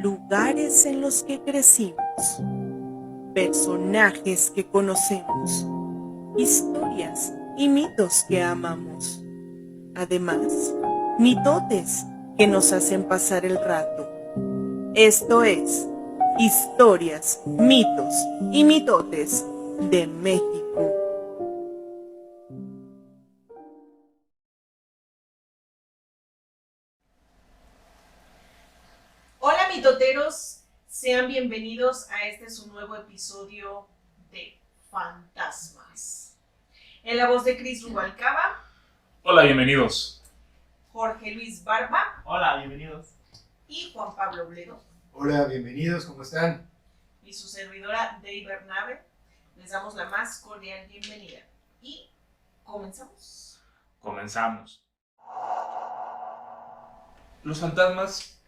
lugares en los que crecimos, personajes que conocemos, historias y mitos que amamos. Además, mitotes que nos hacen pasar el rato. Esto es Historias, mitos y mitotes de México. Hola mitoteros, sean bienvenidos a su nuevo episodio de Fantasmas. En la voz de Cris Rubalcaba. Hola, bienvenidos. Jorge Luis Barba. Hola, bienvenidos. Y Juan Pablo Bledo. Hola, bienvenidos, ¿cómo están? Y su servidora Dey Bernabe. Les damos la más cordial bienvenida. Y comenzamos. Comenzamos. Los fantasmas,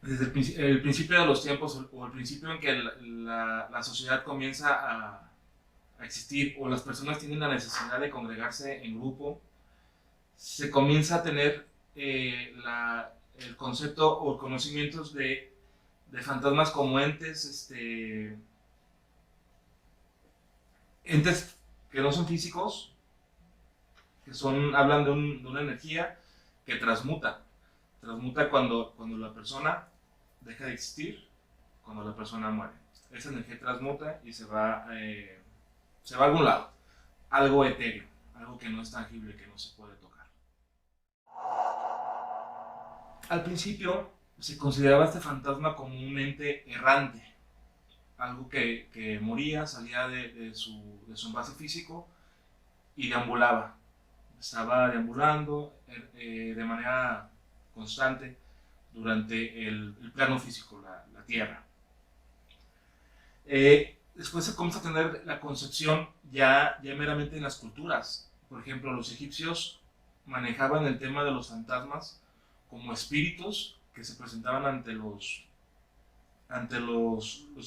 desde el principio de los tiempos, o el principio en que la sociedad comienza a existir, o las personas tienen la necesidad de congregarse en grupo, se comienza a tener el concepto o conocimientos de fantasmas como entes, entes que no son físicos, que hablan de una energía que transmuta cuando la persona deja de existir, cuando la persona muere. Esa energía transmuta y se va a algún lado, algo etéreo, algo que no es tangible, que no se puede tocar. Al principio se consideraba este fantasma como un ente errante, algo que moría, salía de su envase físico y deambulaba. Estaba deambulando de manera constante durante el plano físico, la Tierra. Después se comienza a tener la concepción ya meramente en las culturas. Por ejemplo, los egipcios manejaban el tema de los fantasmas como espíritus que se presentaban ante los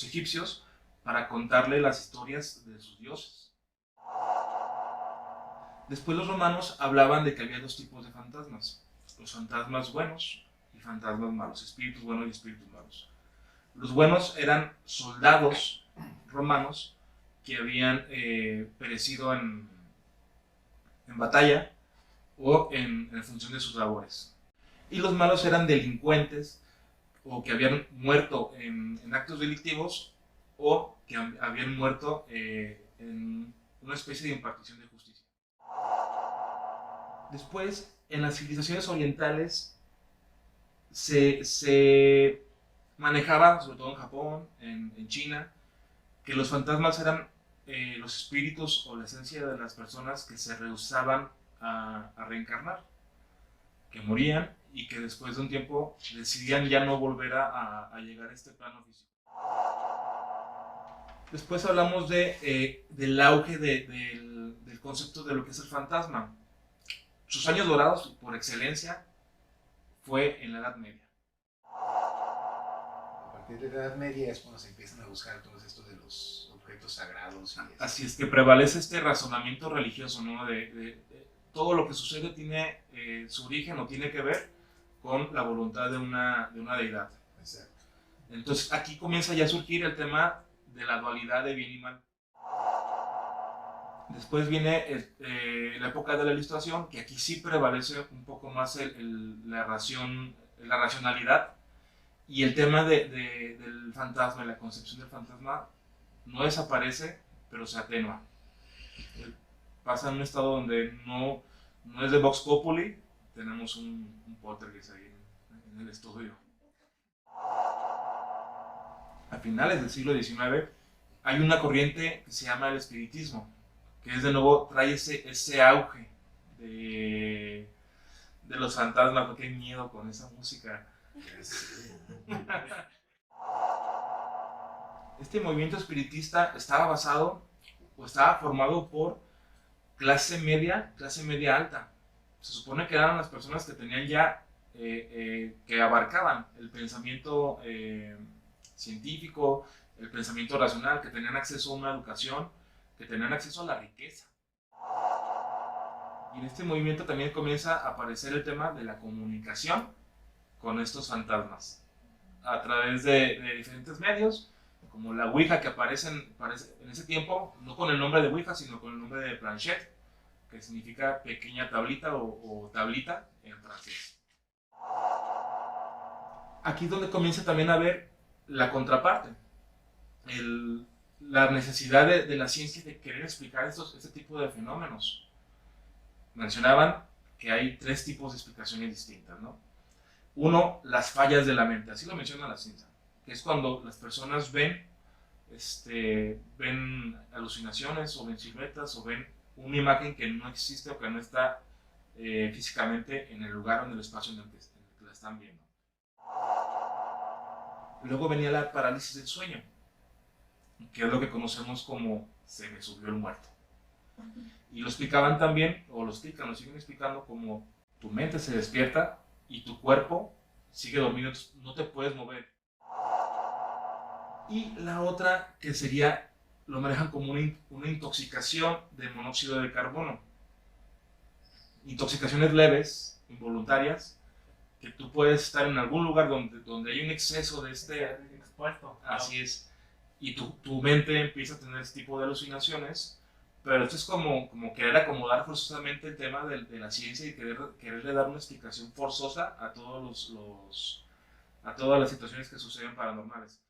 egipcios para contarle las historias de sus dioses. Después los romanos hablaban de que había dos tipos de fantasmas: los fantasmas buenos y fantasmas malos, espíritus buenos y espíritus malos. Los buenos eran soldados romanos que habían perecido en batalla o en función de sus labores. Y los malos eran delincuentes o que habían muerto en actos delictivos o que habían muerto en una especie de impartición de justicia. Después, en las civilizaciones orientales se manejaba, sobre todo en Japón, en China, que los fantasmas eran los espíritus o la esencia de las personas que se rehusaban a reencarnar, que morían y que después de un tiempo decidían ya no volver a llegar a este plano físico. Después hablamos del auge del concepto de lo que es el fantasma. Sus años dorados, por excelencia, fue en la Edad Media. A partir de la Edad Media es cuando se empiezan a buscar todo esto de los objetos sagrados. Así es que prevalece este razonamiento religioso, ¿no? De todo lo que sucede tiene su origen o tiene que ver con la voluntad de una deidad. Exacto. Entonces aquí comienza ya a surgir el tema de la dualidad de bien y mal. Después viene la época de la Ilustración, que aquí sí prevalece un poco más la racionalidad, y el tema del fantasma, la concepción del fantasma, no desaparece, pero se atenúa. Pasa en un estado donde no es de Vox Populi, tenemos un poltergeist ahí en el estudio. A finales del siglo XIX hay una corriente que se llama el espiritismo, que es de nuevo, trae ese auge de los fantasmas. Qué miedo con esa música. Este movimiento espiritista estaba formado por clase media alta. Se supone que eran las personas que tenían ya, que abarcaban el pensamiento científico, el pensamiento racional, que tenían acceso a una educación, que tenían acceso a la riqueza. Y en este movimiento también comienza a aparecer el tema de la comunicación con estos fantasmas. a través de diferentes medios, como la Ouija que aparece en ese tiempo, no con el nombre de Ouija, sino con el nombre de planchette, que significa pequeña tablita o tablita en francés. Aquí es donde comienza también a ver la contraparte, la necesidad de la ciencia de querer explicar este tipo de fenómenos. Mencionaban que hay 3 tipos de explicaciones distintas, ¿no? Uno, las fallas de la mente, así lo menciona la ciencia, que es cuando las personas ven alucinaciones o ven siluetas o ven una imagen que no existe o que no está físicamente en el lugar o en el espacio en el que la están viendo. Luego venía la parálisis del sueño, que es lo que conocemos como se me subió el muerto. Y lo explicaban también, o lo explican, lo siguen explicando como tu mente se despierta y tu cuerpo sigue dormido, no te puedes mover. Y la otra que sería, lo manejan como una intoxicación de monóxido de carbono. Intoxicaciones leves, involuntarias, que tú puedes estar en algún lugar donde hay un exceso de expuesto. Así es. Y tu mente empieza a tener este tipo de alucinaciones, pero esto es como querer acomodar forzosamente el tema de la ciencia y quererle dar una explicación forzosa a a todas las situaciones que suceden paranormales.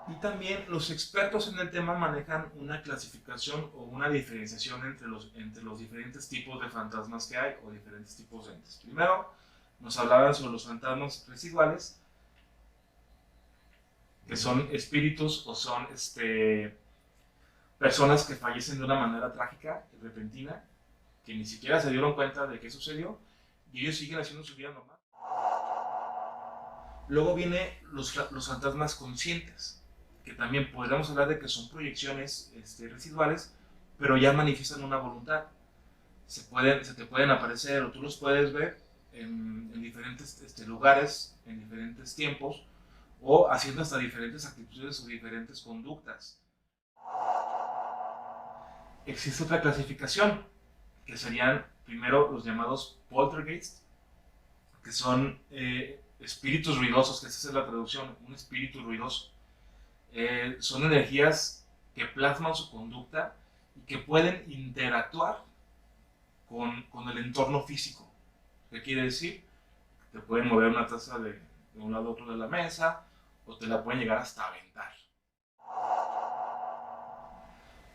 Y también los expertos en el tema manejan una clasificación o una diferenciación entre los diferentes tipos de fantasmas que hay o diferentes tipos de entes. Primero, nos hablaban sobre los fantasmas residuales, que son espíritus o son personas que fallecen de una manera trágica y repentina, que ni siquiera se dieron cuenta de qué sucedió y ellos siguen haciendo su vida normal. Luego vienen los fantasmas conscientes, que también podríamos hablar de que son proyecciones residuales, pero ya manifiestan una voluntad. Se te pueden aparecer o tú los puedes ver en diferentes lugares, en diferentes tiempos, o haciendo hasta diferentes actitudes o diferentes conductas. Existe otra clasificación, que serían primero los llamados poltergeist, que son espíritus ruidosos, que esa es la traducción, un espíritu ruidoso. Son energías que plasman su conducta y que pueden interactuar con el entorno físico. ¿Qué quiere decir? Te pueden mover una taza de un lado a otro de la mesa, o te la pueden llegar hasta aventar.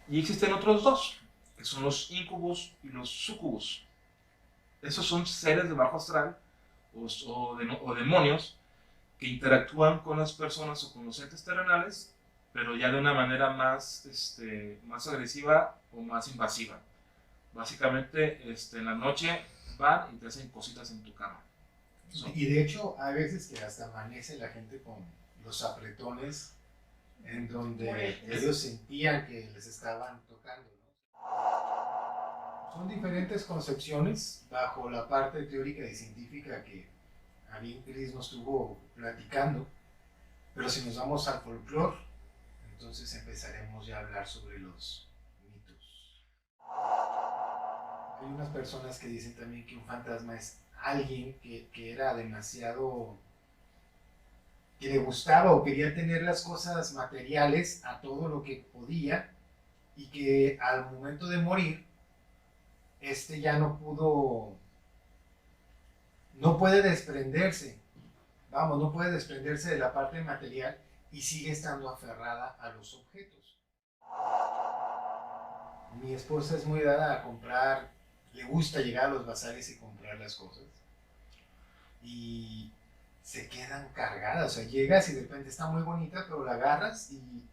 Y existen otros 2, que son los incubus y los sucubus. Esos son seres de bajo astral o demonios que interactúan con las personas o con los entes terrenales, pero ya de una manera más agresiva o más invasiva. Básicamente, en la noche van y te hacen cositas en tu cama. Y de hecho, hay veces que hasta amanece la gente con los apretones en donde ellos sentían que les estaban tocando, ¿no? Son diferentes concepciones bajo la parte teórica y científica que Arin Cris nos estuvo platicando, pero si nos vamos al folclore, entonces empezaremos ya a hablar sobre los mitos. Hay unas personas que dicen también que un fantasma es alguien que era demasiado, que le gustaba o quería tener las cosas materiales a todo lo que podía y que al momento de morir, ya no puede desprenderse, no puede desprenderse de la parte material y sigue estando aferrada a los objetos. Mi esposa es muy dada a comprar, le gusta llegar a los bazares y comprar las cosas y se quedan cargadas, o sea, llegas y de repente está muy bonita, pero la agarras y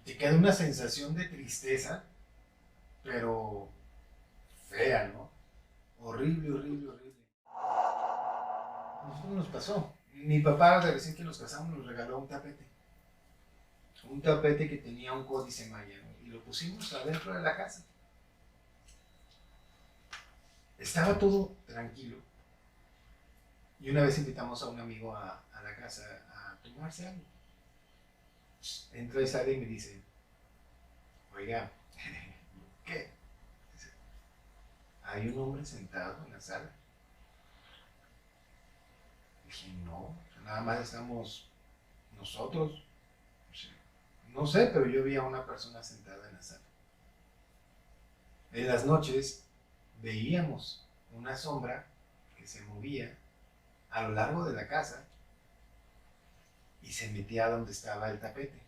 te queda una sensación de tristeza, pero fea, ¿no? Horrible, horrible, horrible. A nosotros nos pasó. Mi papá, de recién que nos casamos, nos regaló un tapete que tenía un códice maya, ¿no? Y lo pusimos adentro de la casa. Estaba todo tranquilo. Y una vez invitamos a un amigo a la casa a tomarse algo. Entra y sale y me dice, oiga, ¿qué? Dice, hay un hombre sentado en la sala. Dije, no, nada más estamos nosotros. No sé, pero yo vi a una persona sentada en la sala. En las noches veíamos una sombra que se movía a lo largo de la casa y se metía donde estaba el tapete.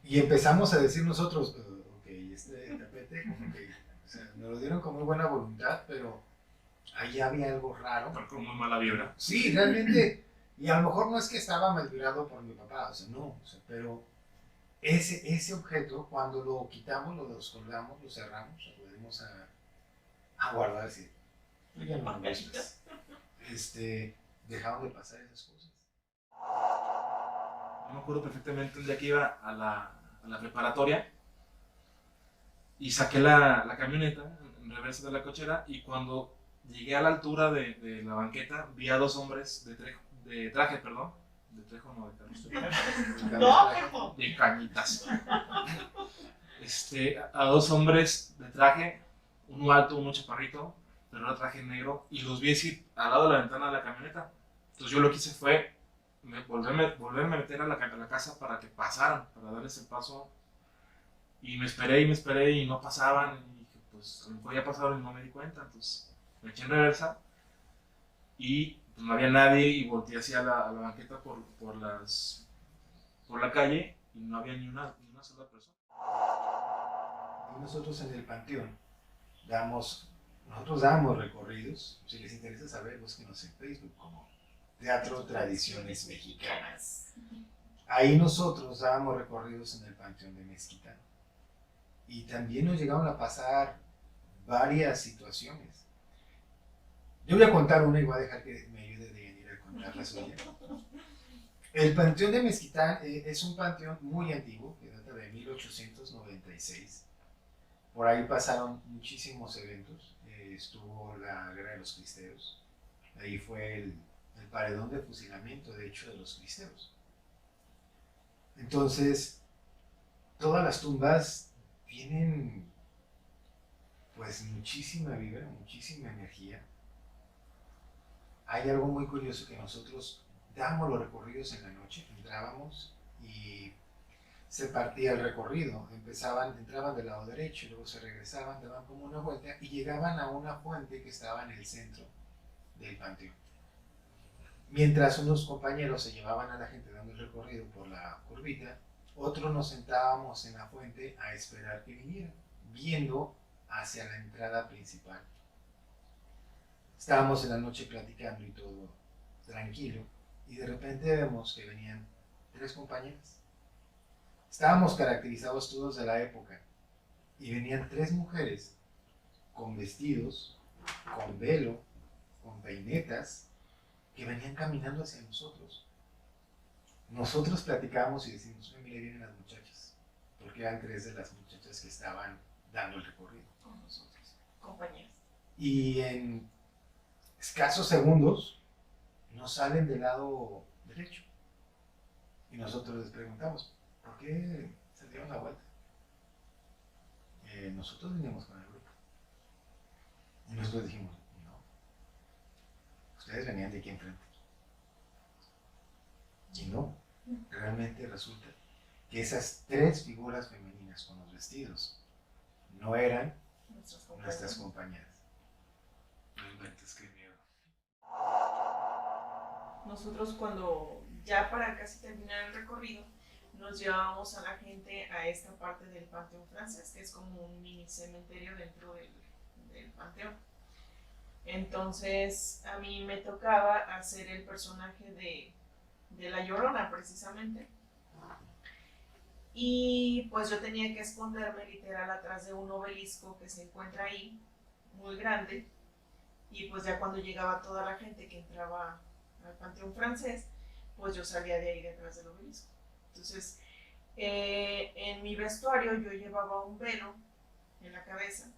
Y empezamos a decir nosotros, ok, este tapete, como que, o sea, nos lo dieron con muy buena voluntad, pero ahí había algo raro. Con muy mala vibra. Sí, realmente, y a lo mejor no es que estaba mal vibrado por mi papá, o sea, no, o sea, pero ese objeto, cuando lo quitamos, lo descolgamos, lo cerramos, lo volvemos a guardar, así, ya no me gustas. Dejaron de pasar esas cosas. Yo me acuerdo perfectamente un día que iba a la preparatoria y saqué la camioneta en reversa de la cochera, y cuando llegué a la altura de la banqueta vi a dos hombres de traje, perdón, de Trejo no, de Carlos, No, de Cañitas. A dos hombres de traje, uno alto, uno chaparrito, pero era traje negro, y los vi así al lado de la ventana de la camioneta. Entonces yo lo que hice fue volverme a meter a la casa para que pasaran, para darles el paso. Y me esperé y no pasaban. Y dije, pues a lo mejor ya pasaron y no me di cuenta. Entonces me eché en reversa y pues, no había nadie, y volteé hacia la banqueta por la calle y no había ni una sola persona. Y nosotros en el Panteón nosotros damos recorridos. Si les interesa saber, búsquenos en Facebook como Teatro Tradiciones Mexicanas. Ahí nosotros dábamos recorridos en el Panteón de Mezquitán. Y también nos llegaron a pasar varias situaciones. Yo voy a contar una y voy a dejar que me ayude de venir a contar la suya. El Panteón de Mezquitán es un panteón muy antiguo, que data de 1896. Por ahí pasaron muchísimos eventos. Estuvo la Guerra de los Cristeros. Ahí fue el paredón de fusilamiento, de hecho, de los cristeros. Entonces, todas las tumbas tienen pues muchísima vibra, muchísima energía. Hay algo muy curioso, que nosotros damos los recorridos en la noche, entrábamos y se partía el recorrido, entraban del lado derecho, luego se regresaban, daban como una vuelta y llegaban a una fuente que estaba en el centro del panteón. Mientras unos compañeros se llevaban a la gente dando el recorrido por la curvita, otros nos sentábamos en la fuente a esperar que vinieran, viendo hacia la entrada principal. Estábamos en la noche platicando y todo tranquilo, y de repente vemos que venían 3 compañeras. Estábamos caracterizados todos de la época, y venían 3 mujeres con vestidos, con velo, con peinetas, que venían caminando hacia nosotros. Nosotros platicábamos y decimos, mire, vienen las muchachas, porque eran 3 de las muchachas que estaban dando el recorrido con nosotros, compañeros. Y en escasos segundos nos salen del lado derecho. Y nosotros les preguntamos, ¿por qué se dieron la vuelta? Nosotros veníamos con el grupo. Y nosotros dijimos, no, ustedes venían de aquí enfrente. Y no, realmente resulta que esas 3 figuras femeninas con los vestidos no eran nuestras compañeras. No inventes, qué miedo. Nosotros cuando ya para casi terminar el recorrido, nos llevábamos a la gente a esta parte del Panteón Francés, que es como un mini cementerio dentro del Panteón. Entonces a mí me tocaba hacer el personaje de La Llorona, precisamente. Y pues yo tenía que esconderme literal atrás de un obelisco que se encuentra ahí, muy grande. Y pues ya cuando llegaba toda la gente que entraba al Panteón Francés, pues yo salía de ahí detrás del obelisco. Entonces, en mi vestuario yo llevaba un velo en la cabeza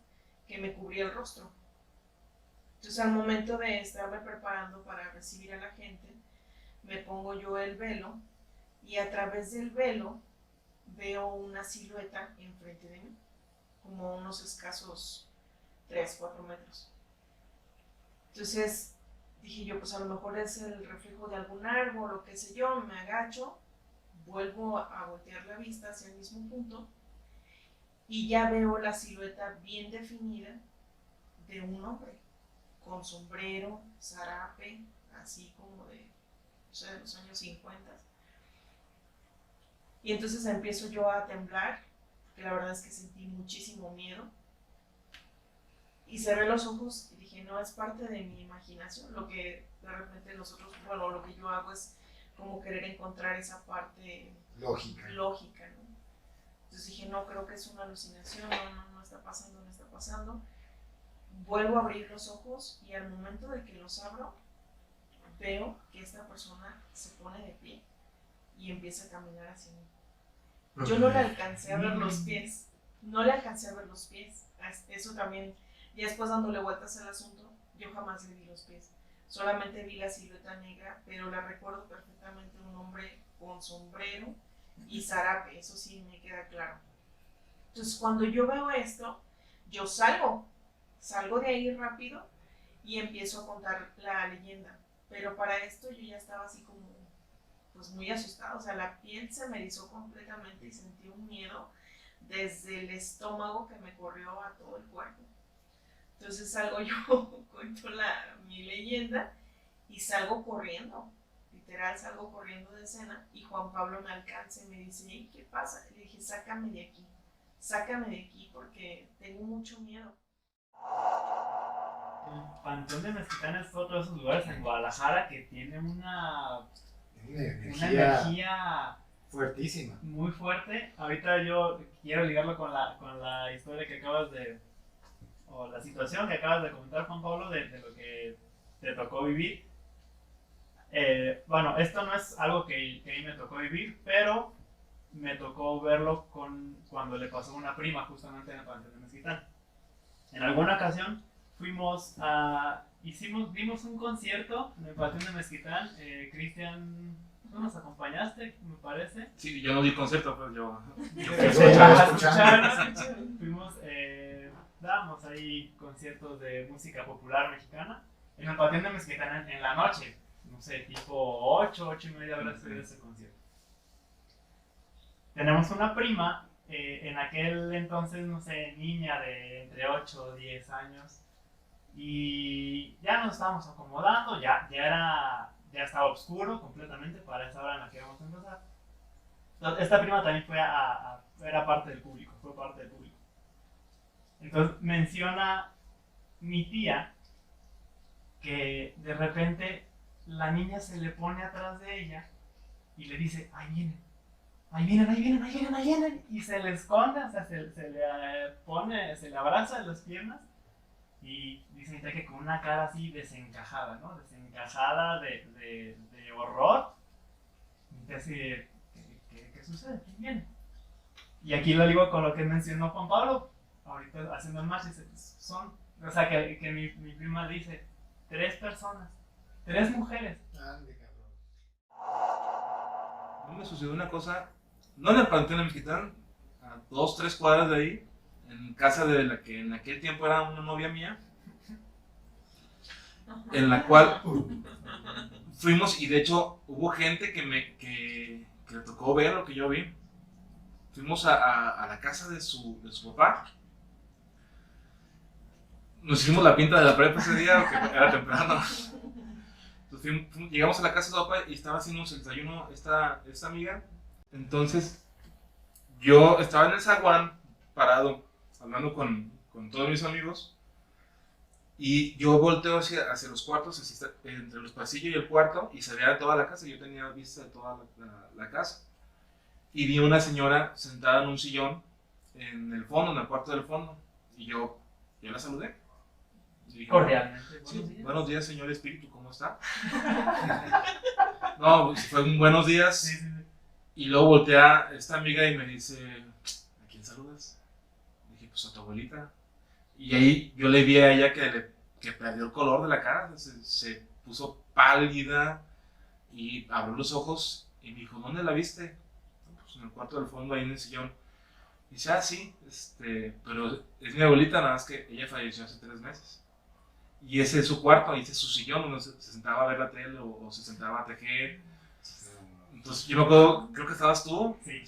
que me cubría el rostro. Entonces, al momento de estarme preparando para recibir a la gente, me pongo yo el velo y a través del velo veo una silueta enfrente de mí, como unos escasos 3-4 metros. Entonces, dije yo, pues a lo mejor es el reflejo de algún árbol o qué sé yo, me agacho, vuelvo a voltear la vista hacia el mismo punto y ya veo la silueta bien definida de un hombre con sombrero, zarape, así como de, o sea, de los años 50. Y entonces empiezo yo a temblar, porque la verdad es que sentí muchísimo miedo. Y cerré los ojos y dije, no, es parte de mi imaginación. Lo que de repente nosotros, bueno, lo que yo hago es como querer encontrar esa parte Lógica. lógica, ¿no? Entonces dije, no, creo que es una alucinación, no está pasando, no está pasando. Vuelvo a abrir los ojos y al momento de que los abro, veo que esta persona se pone de pie y empieza a caminar hacia mí. Yo no le alcancé a ver los pies, no le alcancé a ver los pies. Eso también, ya después dándole vueltas al asunto, yo jamás le vi los pies. Solamente vi la silueta negra, pero la recuerdo perfectamente, un hombre con sombrero y zarape, eso sí me queda claro. Entonces cuando yo veo esto, yo salgo de ahí rápido y empiezo a contar la leyenda. Pero para esto yo ya estaba así como, pues muy asustada, o sea, la piel se me erizó completamente y sentí un miedo desde el estómago que me corrió a todo el cuerpo. Entonces salgo yo, cuento mi leyenda y salgo corriendo, literal salgo corriendo de escena y Juan Pablo me alcanza y me dice, "Ey, ¿qué pasa?" Le dije, sácame de aquí porque tengo mucho miedo. El Panteón de Mezquitán es otro de esos lugares en Guadalajara que tiene una energía fuertísima. muy fuerte. Ahorita yo quiero ligarlo con la historia que acabas de, o la situación que acabas de comentar, Juan Pablo, de lo que te tocó vivir. Bueno, esto no es algo que a mí me tocó vivir, pero me tocó verlo cuando le pasó a una prima justamente en el Panteón de Mezquitán. En alguna ocasión dimos un concierto en el Panteón de Mezquitán. Cristian, tú nos acompañaste, me parece. Sí, yo no di concierto, pero yo... Fuimos, dábamos ahí conciertos de música popular mexicana en el Panteón de Mezquitán en la noche. No sé, tipo 8:30 habrá sido ese concierto. Tenemos una prima, en aquel entonces, no sé, niña de entre 8 o 10 años, y ya nos estábamos acomodando, ya estaba oscuro completamente para esa hora en la que íbamos a empezar. Esta prima también era parte del público, fue parte del público. Entonces menciona mi tía que de repente la niña se le pone atrás de ella y le dice, ahí vienen, y se le esconde, o sea, se le abraza en las piernas y dice mi tía que con una cara así desencajada, ¿no? Desencajada de horror. Mi tía así, ¿qué sucede? ¿Quién viene? Y aquí lo digo con lo que mencionó Juan Pablo, ahorita haciendo el match, o sea, que mi prima dice, 3 personas, 3 mujeres. Ande, cabrón. A mí me sucedió una cosa, no en el Panteón de Mezquitán, a 2-3 cuadras de ahí, en casa de la que en aquel tiempo era una novia mía, en la cual fuimos y de hecho hubo gente que le tocó ver lo que yo vi. Fuimos a la casa de su papá. Nos hicimos la pinta de la prepa ese día, porque era temprano. Entonces llegamos a la casa de su papá y estaba haciendo un desayuno esta amiga. Entonces yo estaba en el zaguán parado hablando con todos mis amigos y yo volteo hacia los cuartos, entre los pasillos y el cuarto, y se veía toda la casa. Yo tenía vista de toda la casa y vi una señora sentada en un sillón en el fondo, en el cuarto del fondo, y yo la saludé. Dije, Cordialmente. Sí, buenos días, señor espíritu, ¿cómo está? No, pues, fue un buenos días. Sí. Y luego voltea esta amiga y me dice, ¿a quién saludas? Dije, pues a tu abuelita. Y ahí yo le vi a ella que perdió el color de la cara, se puso pálida y abrió los ojos y me dijo, ¿dónde la viste? Pues en el cuarto del fondo, ahí en el sillón. Y dice, sí, pero es mi abuelita, nada más que ella falleció hace 3 meses. y ese es su cuarto, y ese es su sillón, donde se sentaba a ver la tele o se sentaba a tejer. Entonces yo me acuerdo, creo que estabas tú, Sí.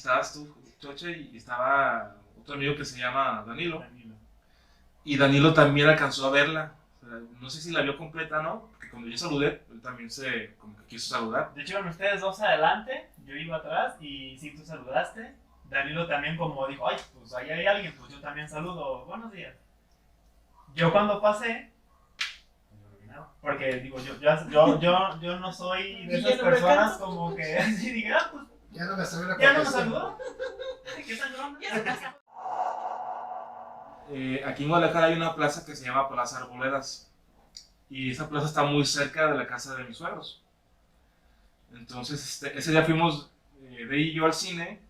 Choche, y estaba otro amigo que se llama Danilo. Danilo. Y Danilo también alcanzó a verla. O sea, no sé si la vio completa o no, porque cuando yo saludé, él también se como que quiso saludar. De hecho, iban ustedes dos adelante, yo iba atrás y sí, tú saludaste. Danilo también como dijo, ay, pues ahí hay alguien, pues yo también saludo, buenos días. Yo cuando pasé, porque digo, yo no soy de Y esas ya no me personas canso. como que así diga, ah, pues Ya no me sabe la ya no me contestación. saludó. ¿Qué tal, no? Ya se casó. Aquí en Guadalajara hay una plaza que se llama Plaza Arboledas. Y esa plaza está muy cerca de la casa de mis suegros. Entonces, ese día fuimos, de y yo al cine,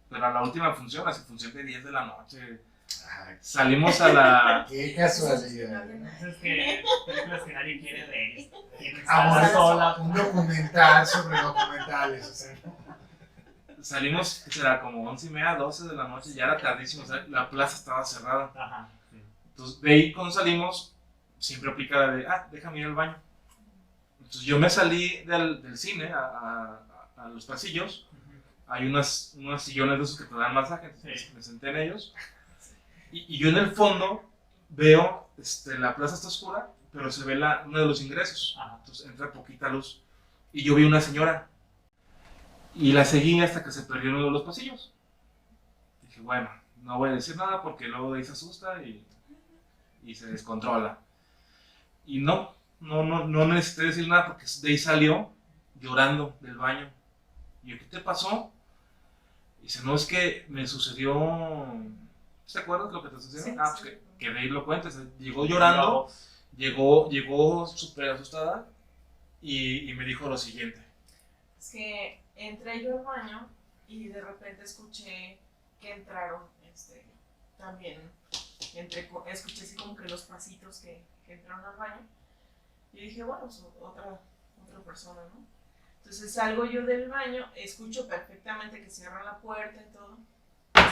pero a la última función, la función de 10 de la noche. Ay, Salimos a la... qué casualidad. Es que películas que nadie quiere ver. Tiene que Ahora estar sola. un documental sobre documentales, o sea, Salimos, que será como 11:30, 12 de la noche, ya era tardísimo, o sea, la plaza estaba cerrada. Ajá, sí. Entonces, de ahí cuando salimos, siempre aplica la de, déjame ir al baño. Entonces yo me salí del cine a los pasillos. Hay unos sillones de esos que te dan masaje, Sí. me senté en ellos. Y yo en el fondo veo, la plaza está oscura, pero se ve uno de los ingresos. Ajá. Entonces entra poquita luz. Y yo vi una señora. Y la seguí hasta que se perdió en uno de los pasillos. Dije, bueno, no voy a decir nada porque luego de ahí se asusta y se descontrola. Y no necesité decir nada porque de ahí salió llorando del baño. Y yo, ¿qué te pasó? Y dice, no, es que me sucedió... ¿Te acuerdas de lo que te sucedió? Sí, Pues sí. que de ahí lo cuentes. Llegó llorando, llegó súper asustada y me dijo lo siguiente. Es que entré yo al baño y de repente escuché que entraron, también, escuché así como que los pasitos que entraron al baño. Y dije, bueno, pues otra persona, ¿no? Entonces salgo yo del baño, escucho perfectamente que cierran la puerta y todo.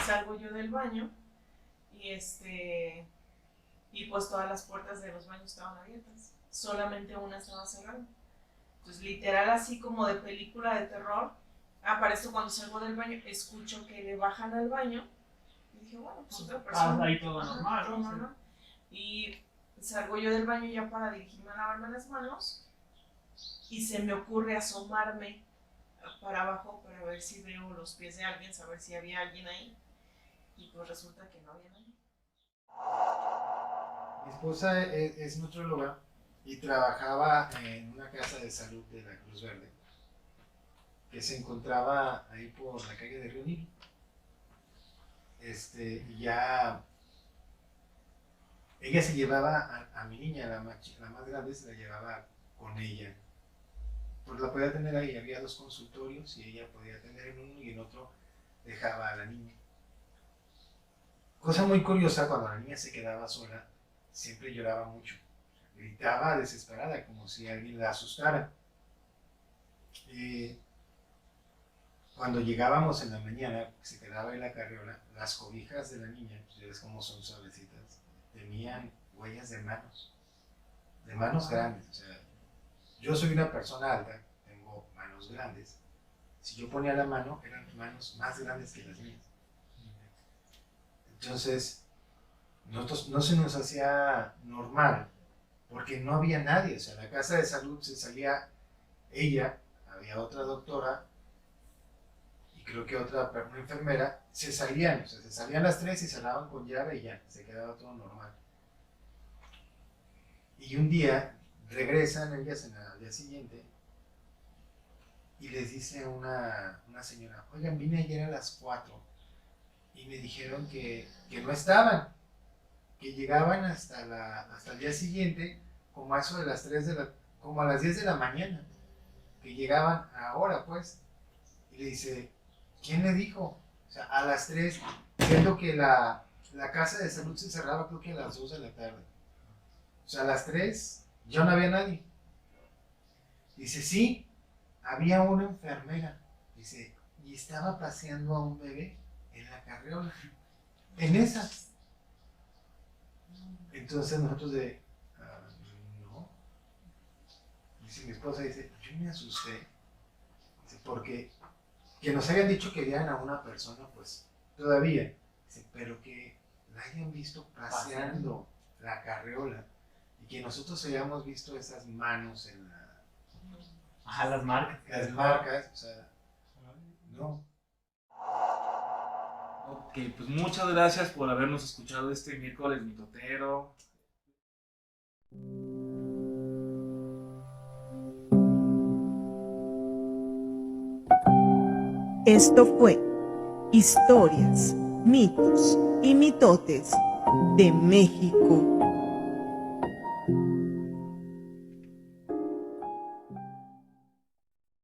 Salgo yo del baño y y pues todas las puertas de los baños estaban abiertas. Solamente una estaba cerrada. Entonces, literal, así como de película de terror, para esto cuando salgo del baño, escucho que le bajan al baño. Y dije, bueno, pues otra persona. Ahí todo normal, Todo ¿no? normal. Y salgo yo del baño ya para dirigirme a lavarme las manos. Y se me ocurre asomarme para abajo para ver si veo los pies de alguien, saber si había alguien ahí. Y pues resulta que no había nadie. mi esposa es nutrióloga y trabajaba en una casa de salud de la Cruz Verde que se encontraba ahí por la calle de Río Nilo. Y ya ella se llevaba a mi niña, la más grande, se la llevaba con ella. Pues la podía tener ahí, había 2 consultorios y ella podía atender en uno y en otro dejaba a la niña. Cosa muy curiosa, cuando la niña se quedaba sola, siempre lloraba mucho. Gritaba desesperada, como si alguien la asustara. Cuando llegábamos en la mañana, se quedaba en la carriola, las cobijas de la niña, pues ya ves cómo son suavecitas, tenían huellas de manos grandes. O sea, yo soy una persona alta, tengo manos grandes. Si yo ponía la mano, eran manos más grandes que las mías. Entonces, nosotros no se nos hacía normal, porque no había nadie. O sea, en la casa de salud se salía ella, había otra doctora, y creo que una enfermera, se salían las 3 y cerraban con llave y ya, se quedaba todo normal. Y un día regresan ellas al día siguiente y les dice una señora, oigan, vine ayer a las 4 y me dijeron que no estaban, que llegaban hasta el día siguiente, como a eso de las 3 como a las 10 de la mañana, que llegaban ahora pues. Y le dice, ¿quién le dijo? O sea, a las 3, siendo que la casa de salud se cerraba creo que a las 2 de la tarde. O sea, a las 3 ya no había nadie. Dice, sí, había una enfermera. Dice, y estaba paseando a un bebé en la carriola. En esa. Entonces nosotros mi esposa dice, yo me asusté, dice, porque que nos hayan dicho que veían a una persona, pues todavía, dice, pero que la hayan visto paseando la carreola y que nosotros hayamos visto esas manos en Ajá, las marcas. las marcas, o sea, no. Ok, pues muchas gracias por habernos escuchado este miércoles mitotero. Esto fue Historias, mitos y mitotes de México